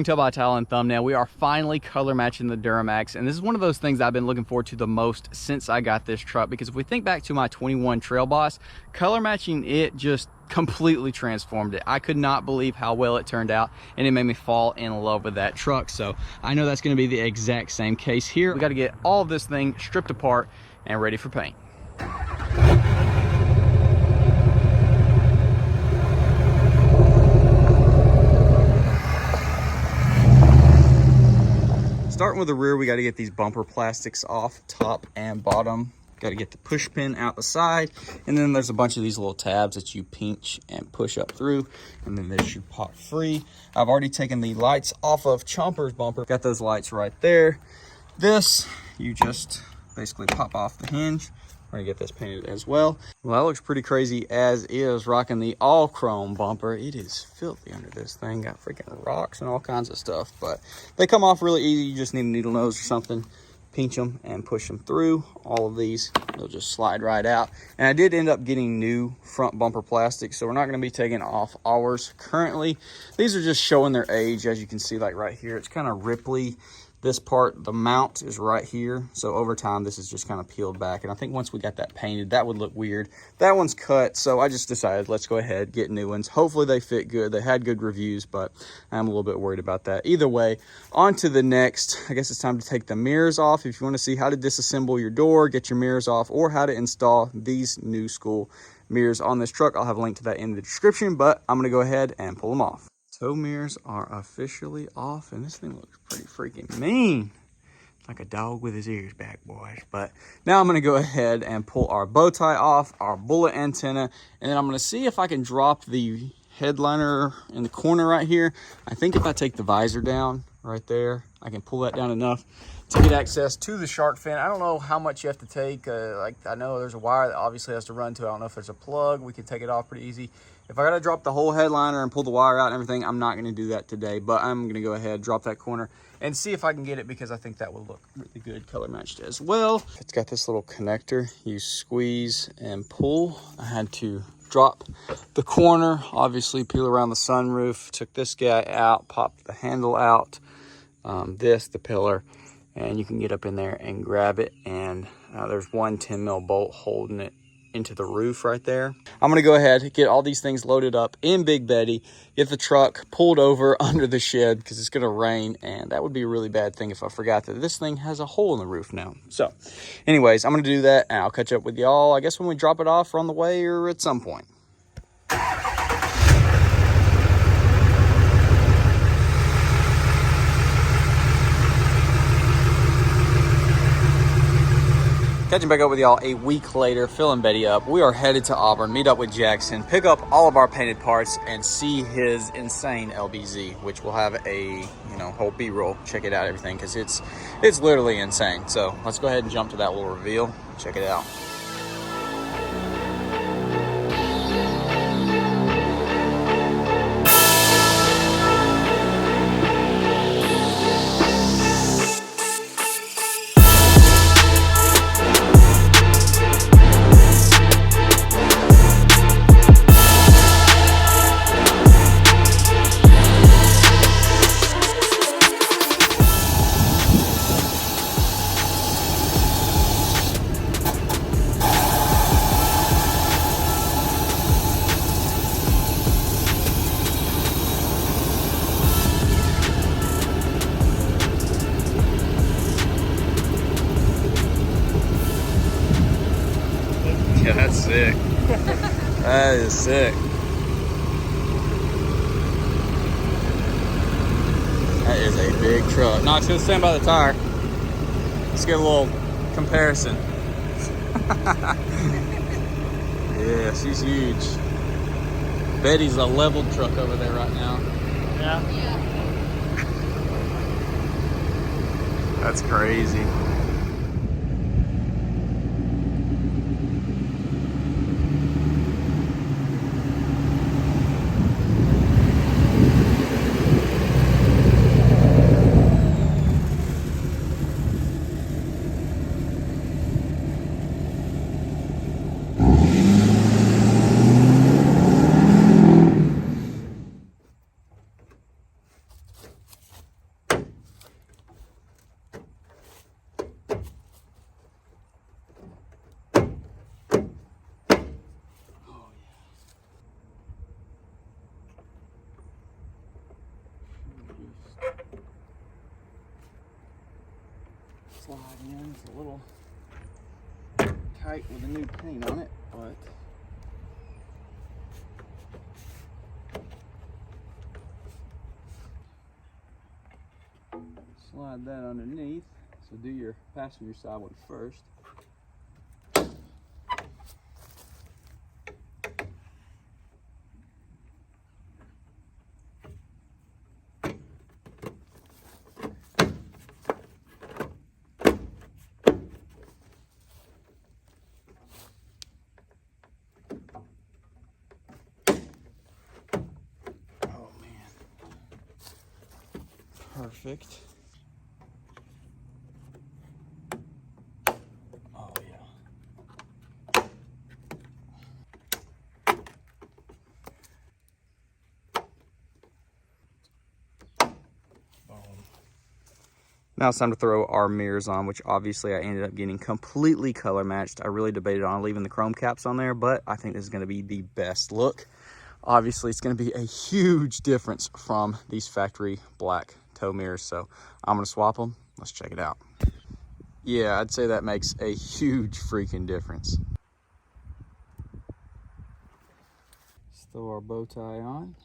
can tell by the title and thumbnail, we are finally color matching the Duramax, and this is one of those things I've been looking forward to the most since I got this truck, because if we think back to my 21 Trail Boss, color matching it just completely transformed it. I could not believe how well it turned out, and it made me fall in love with that truck. So I know that's going to be the exact same case here. We got to get all of this thing stripped apart and ready for paint. Starting with the rear, we got to get these bumper plastics off top and bottom. Got to get the push pin out the side, and then there's a bunch of these little tabs that you pinch and push up through, and then this should pop free. I've already taken the lights off of Chomper's bumper. Got those lights right there. This, you just basically pop off the hinge. We're gonna get this painted as well. Well, that looks pretty crazy as is, rocking the all chrome bumper. It is filthy under this thing. Got freaking rocks and all kinds of stuff, but they come off really easy. You just need a needle nose or something. Pinch them and push them through. All of these, they'll just slide right out. And I did end up getting new front bumper plastic, so we're not going to be taking off ours currently. These are just showing their age. As you can see, like right here, it's kind of ripply. This part, the mount is right here, so over time this is just kind of peeled back, and I think once we got that painted, that would look weird. That one's cut, so I just decided let's go ahead, get new ones. Hopefully they fit good. They had good reviews, but I'm a little bit worried about that. Either way, on to the next. I guess it's time to take the mirrors off. If you want to see how to disassemble your door, get your mirrors off, or how to install these new school mirrors on this truck, I'll have a link to that in the description, but I'm going to go ahead and pull them off. Tow mirrors are officially off, and this thing looks pretty freaking mean. Like a dog with his ears back, boys. But now I'm gonna go ahead and pull our bow tie off, our bullet antenna, and then I'm gonna see if I can drop the headliner in the corner right here. I think if I take the visor down right there, I can pull that down enough to get access to the shark fin. I don't know how much you have to take. Like, I know there's a wire that obviously has to run to it. I don't know if there's a plug. We can take it off pretty easy. If I gotta drop the whole headliner and pull the wire out and everything, I'm not gonna do that today, but I'm gonna go ahead, drop that corner, and see if I can get it, because I think that will look really good color matched as well. It's got this little connector. You squeeze and pull. I had to drop the corner, obviously peel around the sunroof, took this guy out, popped the handle out, the pillar, and you can get up in there and grab it, and there's one 10 mil bolt holding it into the roof right there. I'm gonna go ahead, get all these things loaded up in Big Betty, get the truck pulled over under the shed because it's gonna rain, and that would be a really bad thing if I forgot that this thing has a hole in the roof now. So anyways, I'm gonna do that, and I'll catch up with y'all, I guess, when we drop it off or on the way or at some point. Catching back up with y'all a week later, filling Betty up. We are headed to Auburn, meet up with Jackson, pick up all of our painted parts, and see his insane LBZ, which will have a, whole B-roll. Check it out, everything, because it's literally insane. So let's go ahead and jump to that little reveal. Check it out. Yeah, that's sick. That is sick. That is a big truck. No, it's gonna stand by the tire. Let's get a little comparison. Yeah, she's huge. Betty's a leveled truck over there right now. Yeah. That's crazy. slide in. It's a little tight with the new paint on it, but slide that underneath. So do your passenger side one first. Oh man. Perfect. Oh yeah. Now it's time to throw our mirrors on, which obviously I ended up getting completely color matched. I really debated on leaving the chrome caps on there, but I think this is going to be the best look. Obviously, it's going to be a huge difference from these factory black tow mirrors, so I'm going to swap them. Let's check it out. Yeah, I'd say that makes a huge freaking difference. Let's throw our bow tie on.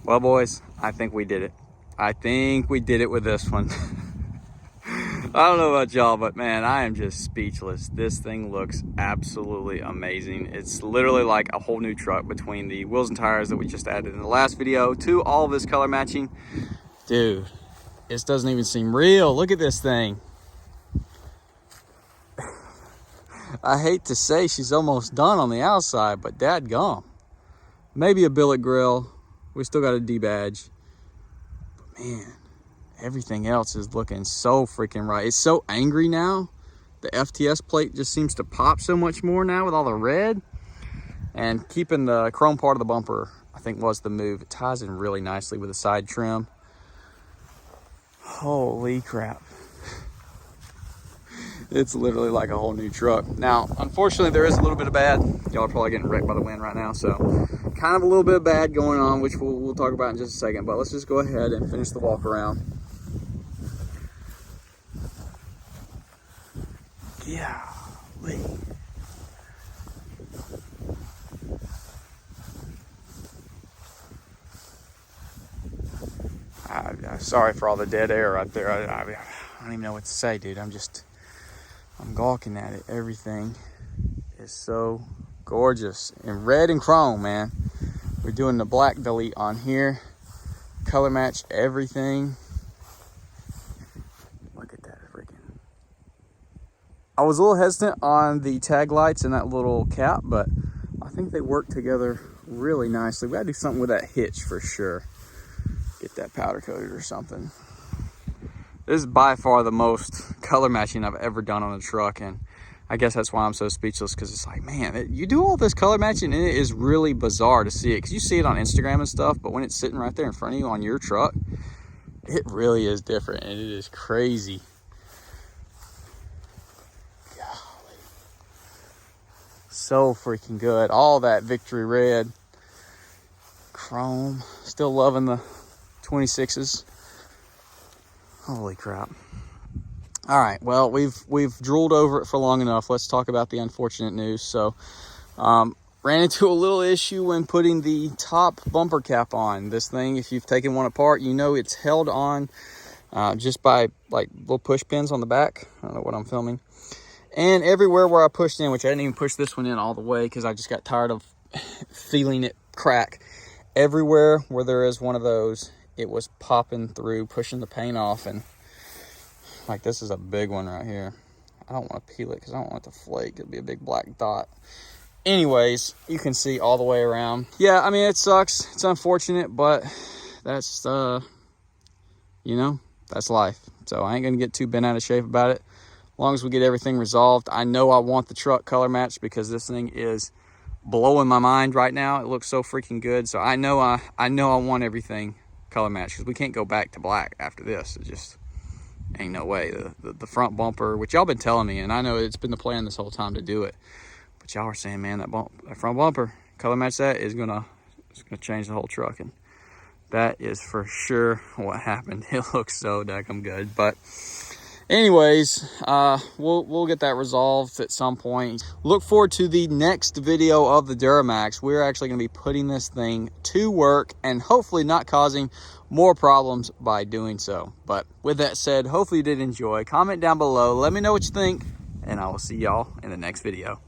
Well, boys, I think we did it. I think we did it with this one. I don't know about y'all, but man, I am just speechless. This thing looks absolutely amazing. It's literally like a whole new truck between the wheels and tires that we just added in the last video to all of this color matching. Dude, this doesn't even seem real. Look at this thing. I hate to say she's almost done on the outside, but dadgum. Maybe a billet grill. We still got a D badge. But man, everything else is looking so freaking right. It's so angry now. The FTS plate just seems to pop so much more now with all the red. And keeping the chrome part of the bumper, I think, was the move. It ties in really nicely with the side trim. Holy crap. It's literally like a whole new truck. Now, unfortunately, there is a little bit of bad. Y'all are probably getting wrecked by the wind right now, so kind of a little bit of bad going on, which we'll talk about in just a second. But let's just go ahead and finish the walk around. Golly. I'm sorry for all the dead air right there. I don't even know what to say, dude. I'm gawking at it. Everything is so gorgeous in red and chrome, man. We're doing the black delete on here. Color match everything. Look at that freaking. I was a little hesitant on the tag lights and that little cap, but I think they work together really nicely. We gotta do something with that hitch for sure. Get that powder coated or something. This is by far the most color matching I've ever done on a truck, and I guess that's why I'm so speechless, because it's like, man, you do all this color matching and it is really bizarre to see it, because you see it on Instagram and stuff, but when it's sitting right there in front of you on your truck, it really is different, and it is crazy. Golly. So freaking good. All that Victory Red chrome. Still loving the 26s. Holy crap. All right, well, we've drooled over it for long enough. Let's talk about the unfortunate news. So, ran into a little issue when putting the top bumper cap on. This thing, if you've taken one apart, you know it's held on just by like little push pins on the back. I don't know what I'm filming. And everywhere where I pushed in, which I didn't even push this one in all the way because I just got tired of feeling it crack. Everywhere where there is one of those, it was popping through, pushing the paint off, and like this is a big one right here. I don't want to peel it because I don't want it to flake. It'll be a big black dot. Anyways, you can see all the way around. Yeah, I mean, it sucks. It's unfortunate, but that's, you know, that's life. So I ain't going to get too bent out of shape about it. As long as we get everything resolved. I know I want the truck color matched because this thing is blowing my mind right now. It looks so freaking good. So I know I want everything color matched because we can't go back to black after this. It just ain't no way. The front bumper, which y'all been telling me, and I know it's been the plan this whole time to do it, but y'all are saying, man, that front bumper color match, that is gonna change the whole truck, and that is for sure what happened. It looks so daggum good. But anyways, we'll get that resolved at some point. Look forward to the next video of the Duramax. We're actually going to be putting this thing to work and hopefully not causing more problems by doing so. But with that said, hopefully you did enjoy. Comment down below. Let me know what you think, and I will see y'all in the next video.